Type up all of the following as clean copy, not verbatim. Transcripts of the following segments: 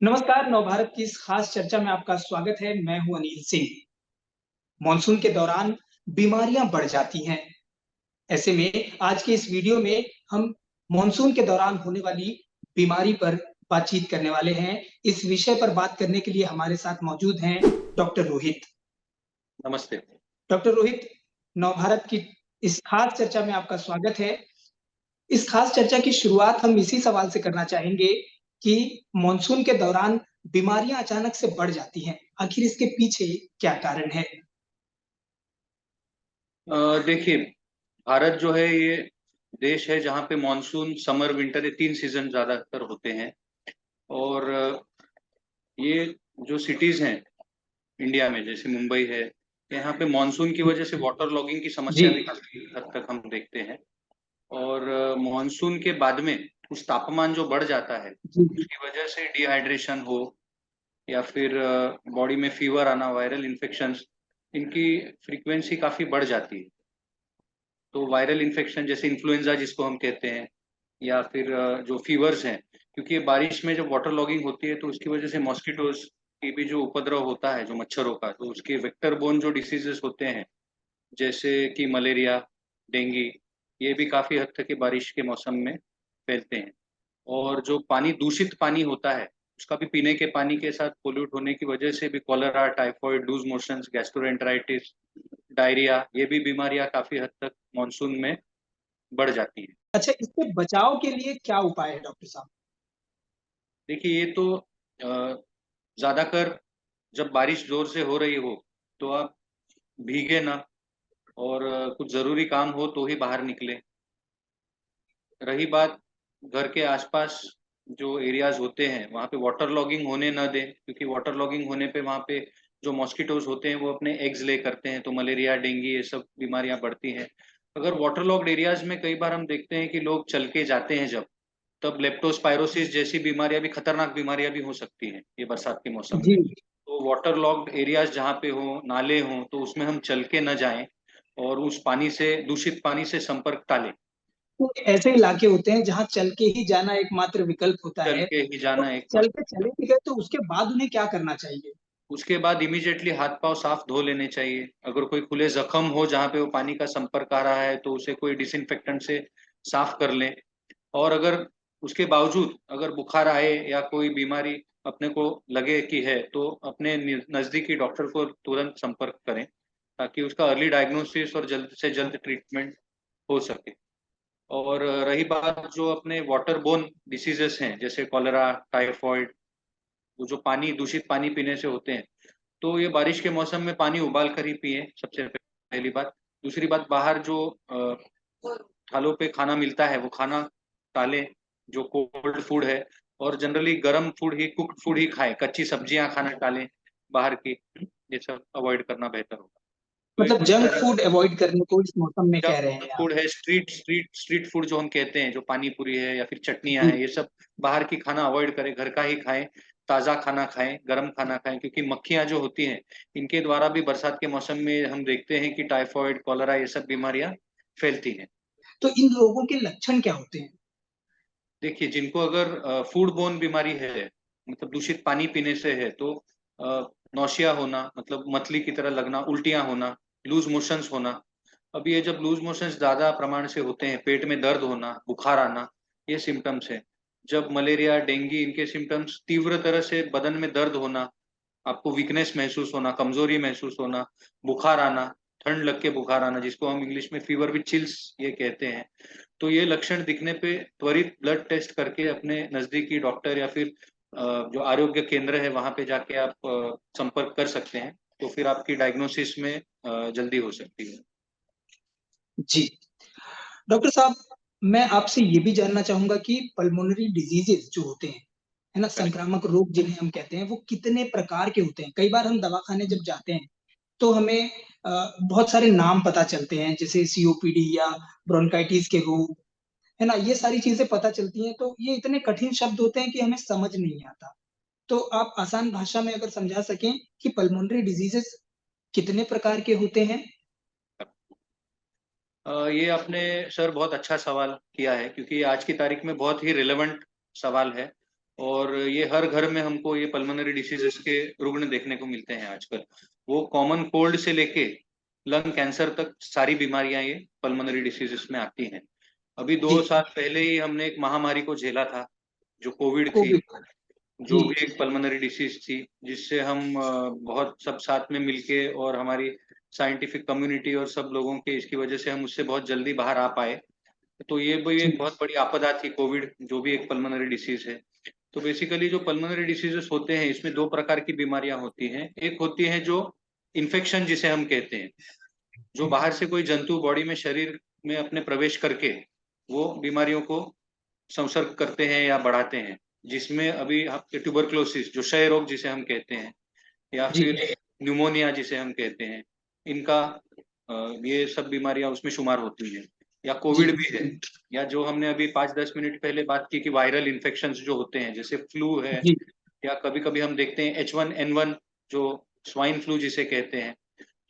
नमस्कार, नवभारत की इस खास चर्चा में आपका स्वागत है। मैं हूं अनिल सिंह। मॉनसून के दौरान बीमारियां बढ़ जाती हैं। ऐसे में आज के इस वीडियो में हम मॉनसून के दौरान होने वाली बीमारी पर बातचीत करने वाले हैं। इस विषय पर बात करने के लिए हमारे साथ मौजूद हैं डॉक्टर रोहित। नमस्ते। डॉक्टर रोहित, नवभारत की इस खास चर्चा में आपका स्वागत है। इस खास चर्चा की शुरुआत हम इसी सवाल से करना चाहेंगे कि मॉनसून के दौरान बीमारियां अचानक से बढ़ जाती हैं। आखिर इसके पीछे क्या कारण है? देखिए, भारत जो है ये देश है जहाँ पे मानसून, समर, विंटर ये 3 सीज़न ज़्यादातर होते हैं। और ये जो सिटीज़ हैं इंडिया में, जैसे मुंबई है, यहाँ पे मानसून की वजह से वाटर लॉगिंग की जी। समस्या भी काफ़ी हद तक हम देखते हैं। और मानसून के बाद में कुछ तापमान जो बढ़ जाता है, जी, जी। उसकी वजह से डिहाइड्रेशन हो या फिर बॉडी में फीवर आना, वायरल इन्फेक्शंस, इनकी फ्रीक्वेंसी काफ़ी बढ़ जाती है। तो वायरल इन्फेक्शन जैसे इन्फ्लुएंजा जिसको हम कहते हैं, या फिर जो फीवर्स हैं, क्योंकि ये बारिश में जब वाटर लॉगिंग होती है तो उसकी वजह से मॉस्किटोज की भी जो उपद्रव होता है, जो मच्छरों का, तो उसके वेक्टर बोर्न जो डिसीजेस होते हैं, जैसे कि मलेरिया, डेंगू, ये भी काफी हद तक ये बारिश के मौसम में फैलते हैं। और जो पानी, दूषित पानी होता है, उसका भी पीने के पानी के साथ पोल्यूट होने की वजह से भी cholera, typhoid, loose motions, gastroenteritis, diarrhoea, ये भी बीमारियां काफी हद तक मानसून में बढ़ जाती हैं। अच्छा, इससे बचाव के लिए क्या उपाय है डॉक्टर साहब? देखिए, ये तो ज़्यादातर जब बारिश ज़ोर से हो रही हो, तो आप भीगे ना, और कुछ ज़रूरी काम हो तो ही बाहर निकलें। रही बात घर के आसपास जो एरियाज़ होते हैं, वहाँ पे वाटर लॉगिंग होने ना दें, क्योंकि वाटर लॉगिंग होने पे वहाँ पे जो मॉस्किटोज़ होते हैं, वो अपने एग्स ले करते हैं, तो मलेरिया, डेंगू ये सब बीमारियाँ बढ़ती हैं। अगर वाटर लॉग्ड एरियाज़ में कई बार हम देखते हैं कि लोग चल के जाते हैं जब, तब लेप्टोस्पायरोसिस जैसी बीमारियां भी, खतरनाक बीमारियां भी हो सकती हैं ये बरसात के मौसम जी। में। तो वाटर लॉग्ड एरियाज जहाँ पे हो, नाले हों, तो उसमें हम चल के न जाएं और उस पानी से, दूषित पानी से संपर्क टालें। तो ऐसे इलाके होते हैं जहाँ चल के ही जाना एकमात्र विकल्प होता चल है। के ही तो जाना एक चल मात्र, के चले भी गए तो उसके बाद उन्हें क्या करना चाहिए? उसके बाद इमीडिएटली हाथ पाँव साफ धो लेने चाहिए। अगर कोई खुले जख्म हो जहाँ पे वो पानी का संपर्क आ रहा है, तो उसे कोई डिसइंफेक्टेंट से साफ कर लें। और अगर उसके बावजूद अगर बुखार आए या कोई बीमारी अपने को लगे कि है, तो अपने नज़दीकी डॉक्टर को तुरंत संपर्क करें, ताकि उसका अर्ली डायग्नोसिस और जल्द से जल्द ट्रीटमेंट हो सके। और रही बात जो अपने वाटर बोर्न डिसीजेस हैं, जैसे कॉलेरा, टाइफाइड, वो जो पानी, दूषित पानी पीने से होते हैं, तो ये बारिश के मौसम में पानी उबाल कर ही पिएँ, सबसे पहली बात। दूसरी बात, बाहर जो थालों पे खाना मिलता है, वो खाना टालें, जो कोल्ड फूड है, और जनरली गरम फूड ही, कुक्ड फूड ही खाएँ, कच्ची सब्जियाँ खाना टालें बाहर की, ये सब अवॉइड करना बेहतर होगा। तो ये मतलब कुछ जंक तरह फूड अवॉइड करने को इस मौसम में कह रहे जंक हैं आप? फूड है, स्ट्रीट फूड जो हम कहते हैं, जो पानी पूरी है या फिर चटनियाँ जी। हैं, ये सब बाहर की खाना अवॉइड करें, घर का ही खाएँ, ताज़ा खाना खाएँ, गरम खाना खाएँ, क्योंकि मक्खियाँ जो होती हैं, इनके द्वारा भी बरसात के मौसम में हम देखते हैं कि टाइफाइड, कॉलेरा ये सब बीमारियाँ फैलती हैं। तो इन लोगों के लक्षण क्या होते हैं? देखिए, जिनको अगर फूड बोर्न बीमारी है, मतलब दूषित पानी पीने से है, तो नौसिया होना, मतलब मतली की तरह लगना, उल्टियाँ होना, लूज़ मोशंस होना। अब ये जब लूज़ मोशंस ज़्यादा प्रमाण से होते हैं, पेट में दर्द होना, बुखार आना, ये सिम्पटम्स हैं। जब मलेरिया, डेंगू, इनके सिम्पटम्स तीव्र तरह से बदन में दर्द होना, आपको वीकनेस महसूस होना, कमज़ोरी महसूस होना, बुखार आना, ठंड लग के बुखार आना, जिसको हम इंग्लिश में फीवर विद चिल्स ये कहते हैं। तो ये लक्षण दिखने पे त्वरित ब्लड टेस्ट करके अपने नज़दीकी डॉक्टर या फिर जो आरोग्य केंद्र है, वहाँ पे जाके आप संपर्क कर सकते हैं। तो फिर आपकी डायग्नोसिस में जल्दी हो सकती है। जी। डॉक्टर साहब, मैं आपसे ये भी जानना चाहूँगा कि पल्मोनरी डिजीज़ेज़ जो होते हैं, है ना? करेक्ट। संक्रामक रोग जिन्हें हम कहते हैं, वो कितने प्रकार के होते हैं? कई बार हम दवाखाने जब जाते हैं, तो हमें बहुत सारे नाम पता चलते हैं, जैसे सीओपीडी या ब्रोंकाइटिस के रोग, है ना? ये सारी चीज़ें पता चलती हैं, तो ये इतने कठिन शब्द होते हैं कि हमें समझ नहीं आता। तो आप आसान भाषा में अगर समझा सकें कि पल्मोनरी डिजीज़ेज़ कितने प्रकार के होते हैं? ये आपने सर बहुत अच्छा सवाल किया है, क्योंकि आज की तारीख में बहुत ही रिलेवेंट सवाल है। और ये हर घर में हमको ये पल्मोनरी डिसीजेस के रुग्ण देखने को मिलते हैं आजकल। वो कॉमन कोल्ड से लेके लंग कैंसर तक सारी बीमारियां ये पल्मोनरी डिसीजेस में आती हैं। अभी जी। 2 साल पहले ही हमने एक महामारी को झेला था, जो कोविड थी, कोविड। जी। जो भी एक पल्मोनरी डिसीज थी, जिससे हम बहुत सब साथ में मिलके और हमारी साइंटिफिक कम्युनिटी और सब लोगों के इसकी वजह से हम उससे बहुत जल्दी बाहर आ पाए। तो ये भी जी। एक बहुत बड़ी आपदा थी कोविड, जो भी एक पल्मोनरी डिसीज है। तो बेसिकली जो पल्मोनरी डिसीजेस होते हैं, इसमें 2 प्रकार की बीमारियां होती हैं। एक होती है जो इन्फेक्शन जिसे हम कहते हैं, जो बाहर से कोई जंतु बॉडी में, शरीर में अपने प्रवेश करके वो बीमारियों को संसर्ग करते हैं या बढ़ाते हैं। जिसमें अभी आपके ट्यूबरक्लोसिस, जो क्षय रोग जिसे हम कहते हैं, या जी। फिर न्यूमोनिया जिसे हम कहते हैं, इनका ये सब बीमारियां उसमें शुमार होती हैं। या जी। कोविड भी है, या जो हमने अभी 5-10 मिनट पहले बात की कि वायरल इन्फेक्शंस जो होते हैं, जैसे फ्लू है, जी। या कभी-कभी हम देखते हैं H1N1, जो स्वाइन फ्लू जिसे कहते हैं,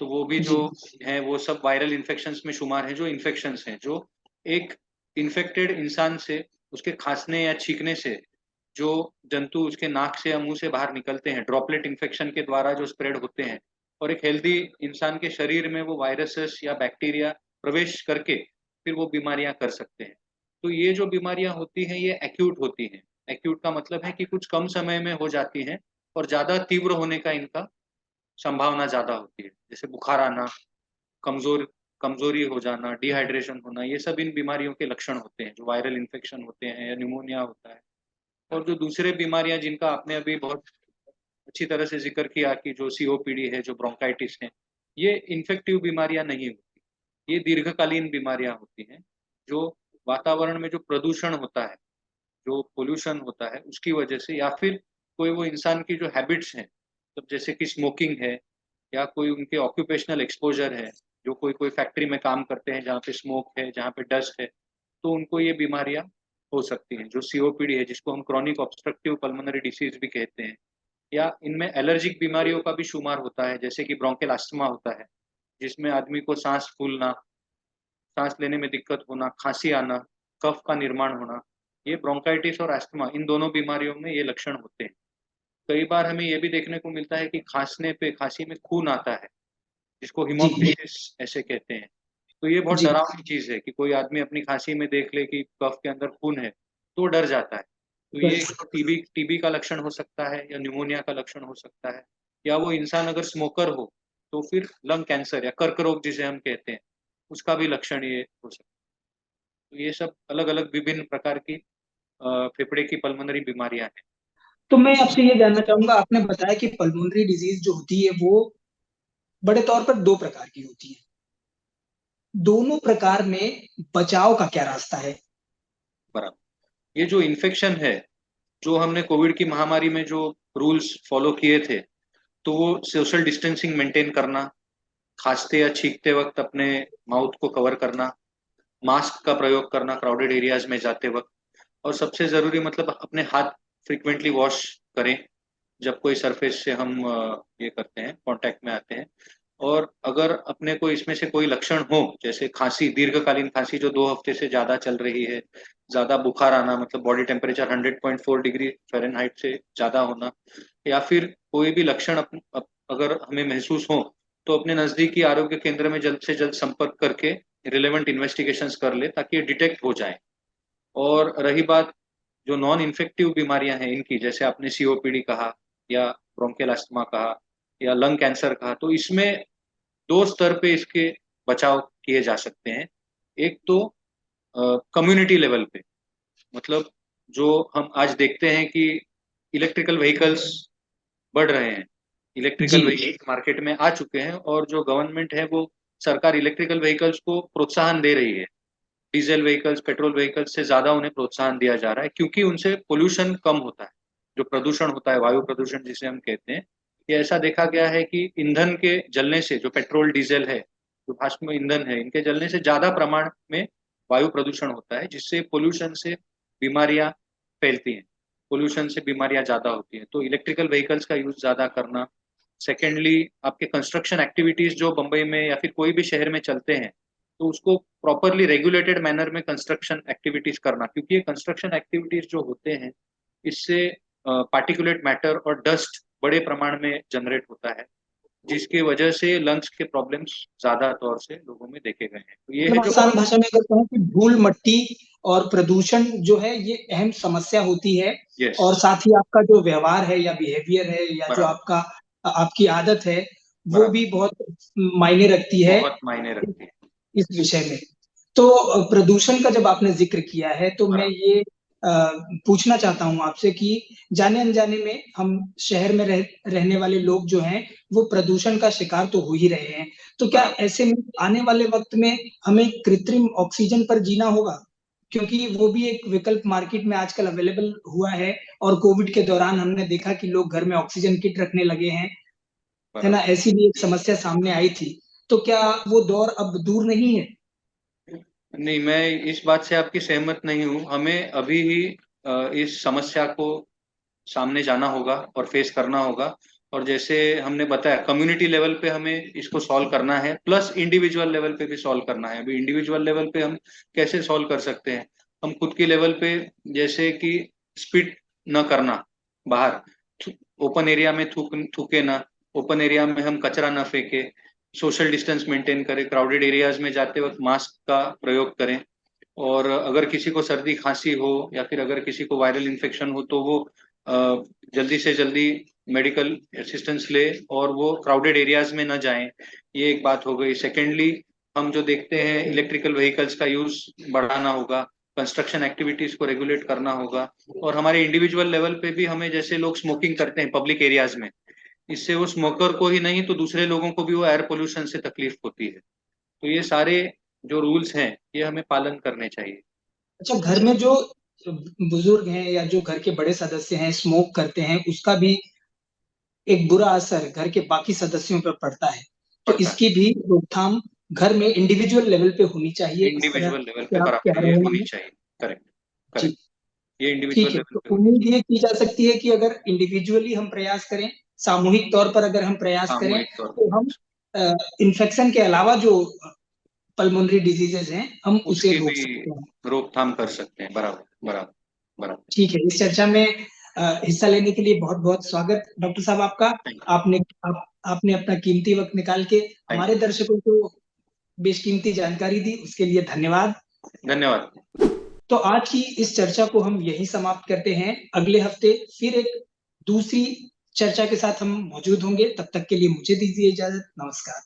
तो वो भी जो जी। है वो सब वायरल इन्फेक्शंस में शुमार है, जो इन्फेक्शंस हैं, जो एक इन्फेक्टेड इंसान से, उसके खांसने या छींकने से जो जंतु उसके नाक से या मुंह से बाहर निकलते हैं, ड्रॉपलेट इन्फेक्शन के द्वारा जो स्प्रेड होते हैं, और एक हेल्दी इंसान के शरीर में वो वायरसेस या बैक्टीरिया प्रवेश करके फिर वो बीमारियां कर सकते हैं। तो ये जो बीमारियां होती हैं, ये एक्यूट होती हैं। एक्यूट का मतलब है कि कुछ कम समय में हो जाती हैं और ज़्यादा तीव्र होने का इनका संभावना ज़्यादा होती है। जैसे बुखार आना, कमज़ोर कमज़ोरी हो जाना, डिहाइड्रेशन होना, ये सब इन बीमारियों के लक्षण होते हैं, जो वायरल इन्फेक्शन होते हैं या न्यूमोनिया होता है। और जो दूसरे बीमारियाँ जिनका आपने अभी बहुत अच्छी तरह से ज़िक्र किया कि जो सीओपीडी है, जो ब्रोंकाइटिस है, ये इन्फेक्टिव बीमारियाँ नहीं होती। ये दीर्घकालीन बीमारियाँ होती हैं, जो वातावरण में जो प्रदूषण होता है, जो पॉल्यूशन होता है, उसकी वजह से, या फिर कोई वो इंसान की जो हैबिट्स हैं, मतलब जैसे कि स्मोकिंग है, या कोई उनके ऑक्यूपेशनल एक्सपोज़र है, जो कोई-कोई फैक्ट्री में काम करते हैं जहाँ पे स्मोक है, जहाँ पे डस्ट है, तो उनको ये बीमारियाँ हो सकती हैं। जो सीओपीडी है, जिसको हम क्रॉनिक ऑब्स्ट्रक्टिव पल्मोनरी डिसीज़ भी कहते हैं, या इनमें एलर्जिक बीमारियों का भी शुमार होता है, जैसे कि ब्रोंकियल अस्थमा होता है, जिसमें आदमी को साँस फूलना, साँस लेने में दिक्कत होना, खाँसी आना, कफ का निर्माण होना, ये ब्रोंकाइटिस और अस्थमा, इन दोनों बीमारियों में ये लक्षण होते हैं। कई बार हमें ये भी देखने को मिलता है कि खाँसने पे, खाँसी में खून आता है, जिसको जी। हीमोप्टिसिस ऐसे कहते हैं। तो ये बहुत जी। डरावनी चीज़ है कि कोई आदमी अपनी खाँसी में देख ले कि कफ के अंदर खून है, तो वो डर जाता है। तो ये टीबी टीबी का लक्षण हो सकता है, या न्यूमोनिया का लक्षण हो सकता है, या वो इंसान अगर स्मोकर हो, तो फिर लंग कैंसर या कर्क रोग जिसे हम कहते हैं, उसका भी लक्षण ये हो सकता है। तो ये सब अलग-अलग विभिन्न प्रकार की फेफड़े की पल्मोनरी बीमारियाँ हैं। तो मैं आपसे ये जानना चाहूँगा, आपने बताया कि पल्मोनरी डिज़ीज़ जो होती है वो बड़े तौर पर 2 प्रकार की होती है। दोनों प्रकार में बचाव का क्या रास्ता है? बराबर। ये जो इन्फेक्शन है, जो हमने कोविड की महामारी में जो रूल्स फॉलो किए थे, तो वो सोशल डिस्टेंसिंग मेंटेन करना, खाँसते या छींकते वक़्त अपने माउथ को कवर करना, मास्क का प्रयोग करना क्राउडेड एरियाज़ में जाते वक़्त, और सबसे ज़रूरी मतलब अपने हाथ फ्रीक्वेंटली वॉश करें, जब कोई सरफेस से हम ये करते हैं, कॉन्टैक्ट में आते हैं। और अगर अपने को इसमें से कोई लक्षण हो, जैसे खाँसी, दीर्घकालीन खाँसी जो 2 हफ्ते से ज़्यादा चल रही है, ज़्यादा बुखार आना, मतलब बॉडी टेम्परेचर 100.4 डिग्री फ़ारेनहाइट से ज़्यादा होना, या फिर कोई भी लक्षण अगर हमें महसूस हो, तो अपने नज़दीकी आरोग्य केंद्र में जल्द से जल्द संपर्क करके रिलेवेंट इन्वेस्टिगेशंस कर लें, ताकि ये डिटेक्ट हो जाएँ। और रही बात जो नॉन इन्फेक्टिव बीमारियाँ हैं इनकी, जैसे आपने सीओपीडी कहा, या ब्रोंकियल अस्थमा कहा, या लंग कैंसर कहा, तो इसमें 2 स्तर पे इसके बचाव किए जा सकते हैं। एक तो कम्युनिटी लेवल पे, मतलब जो हम आज देखते हैं कि इलेक्ट्रिकल व्हीकल्स बढ़ रहे हैं। जी। इलेक्ट्रिकल व्हीकल्स मार्केट में आ चुके हैं, और जो गवर्नमेंट है वो सरकार इलेक्ट्रिकल व्हीकल्स को प्रोत्साहन दे रही है। डीज़ल व्हीकल्स, पेट्रोल व्हीकल्स से ज़्यादा उन्हें प्रोत्साहन दिया जा रहा है, क्योंकि उनसे पॉल्यूशन कम होता है। जो प्रदूषण होता है, वायु प्रदूषण जिसे हम कहते हैं, ये ऐसा देखा गया है कि ईंधन के जलने से, जो पेट्रोल, डीज़ल है, जो भस्म ईंधन है, इनके जलने से ज़्यादा प्रमाण में वायु प्रदूषण होता है, जिससे पॉल्यूशन से बीमारियाँ फैलती हैं। पॉल्यूशन से बीमारियाँ ज़्यादा होती हैं। तो इलेक्ट्रिकल व्हीकल्स का यूज़ ज़्यादा करना। सेकेंडली, आपके कंस्ट्रक्शन एक्टिविटीज़ जो बम्बई में या फिर कोई भी शहर में चलते हैं, तो उसको प्रॉपर्ली रेगुलेटेड मैनर में कंस्ट्रक्शन एक्टिविटीज़ करना, क्योंकि ये कंस्ट्रक्शन एक्टिविटीज़ जो होते हैं, इससे पार्टिकुलेट मैटर और डस्ट बड़े प्रमाण में जनरेट होता है, जिसकी वजह से लंग्स के प्रॉब्लम्स ज्यादा तौर से लोगों में देखे गए हैं। तो ये है जो आसान भाषा में अगर कहूँ कि धूल मट्टी और प्रदूषण जो है ये अहम समस्या होती है। Yes. और साथ ही आपका जो व्यवहार है या बिहेवियर है या जो आपका आपकी आदत है वो भी बहुत मायने रखती है बहुत मायने रखती है इस विषय में। तो प्रदूषण का जब आपने जिक्र किया है तो मैं ये पूछना चाहता हूँ आपसे कि जाने अनजाने में हम शहर में रहने वाले लोग जो हैं वो प्रदूषण का शिकार तो हो ही रहे हैं। तो क्या ऐसे में आने वाले वक्त में हमें कृत्रिम ऑक्सीजन पर जीना होगा? क्योंकि वो भी एक विकल्प मार्केट में आजकल अवेलेबल हुआ है और कोविड के दौरान हमने देखा कि लोग घर में ऑक्सीजन किट रखने लगे हैं, है ना? ऐसी भी एक समस्या सामने आई थी। तो क्या वो दौर अब दूर नहीं है? नहीं, मैं इस बात से आपकी सहमत नहीं हूँ। हमें अभी ही इस समस्या को सामने जाना होगा और फेस करना होगा। और जैसे हमने बताया कम्युनिटी लेवल पे हमें इसको सॉल्व करना है, प्लस इंडिविजुअल लेवल पे भी सॉल्व करना है। अभी इंडिविजुअल लेवल पे हम कैसे सॉल्व कर सकते हैं? हम खुद के लेवल पे जैसे कि स्पीड न करना, बाहर ओपन एरिया में थूके ना, ओपन एरिया में हम कचरा न फेंके, सोशल डिस्टेंस मेंटेन करें, क्राउडेड एरियाज में जाते वक्त मास्क का प्रयोग करें। और अगर किसी को सर्दी खांसी हो या फिर अगर किसी को वायरल इन्फेक्शन हो तो वो जल्दी से जल्दी मेडिकल असिस्टेंस ले और वो क्राउडेड एरियाज में न जाएं। ये एक बात हो गई। सेकेंडली, हम जो देखते हैं इलेक्ट्रिकल व्हीकल्स का यूज बढ़ाना होगा, कंस्ट्रक्शन एक्टिविटीज को रेगुलेट करना होगा। और हमारे इंडिविजुअल लेवल पे भी हमें, जैसे लोग स्मोकिंग करते हैं पब्लिक एरियाज में, इससे वो स्मोकर को ही नहीं तो दूसरे लोगों को भी वो एयर पोल्यूशन से तकलीफ होती है। तो ये सारे जो रूल्स हैं ये हमें पालन करने चाहिए। अच्छा, घर में जो बुजुर्ग हैं या जो घर के बड़े सदस्य हैं स्मोक करते हैं उसका भी एक बुरा असर घर के बाकी सदस्यों पर पड़ता है। तो इसकी भी रोकथाम घर में इंडिविजुअल लेवल पे होनी चाहिए, इस तरह इंडिविजुअल लेवल पे से आप कह बराबर ये रहे होनी हैं। चाहिए। करेक्ट, जी, करेक्ट। ये इंडिविजुअल ठीक है। लेवल तो पे होनी उम्मीद चाहिए। ये की जा सकती है कि अगर इंडिविजुअली हम प्रयास करें, सामूहिक तौर पर अगर हम प्रयास करें, सामूहिक तौर तो हम इन्फेक्शन के अलावा जो पल्मोनरी डिजीजेज हैं, हम उसे उसकी रोक भी सकते हैं। रोकथाम कर सकते हैं। बराबर, बराबर, बराबर। ठीक है, इस चर्चा में हिस्सा लेने के लिए बहुत-बहुत स्वागत डॉक्टर साहब आपका। थैंक आपने आपने अपना कीमती वक़्त निकाल के यू, हमारे दर्शकों को बेशकीमती जानकारी दी, उसके लिए धन्यवाद। धन्यवाद। तो आज की इस चर्चा को हम यहीं समाप्त करते हैं। अगले हफ्ते फिर एक दूसरी चर्चा के साथ हम मौजूद होंगे। तब तक के लिए मुझे दीजिए इजाज़त। नमस्कार।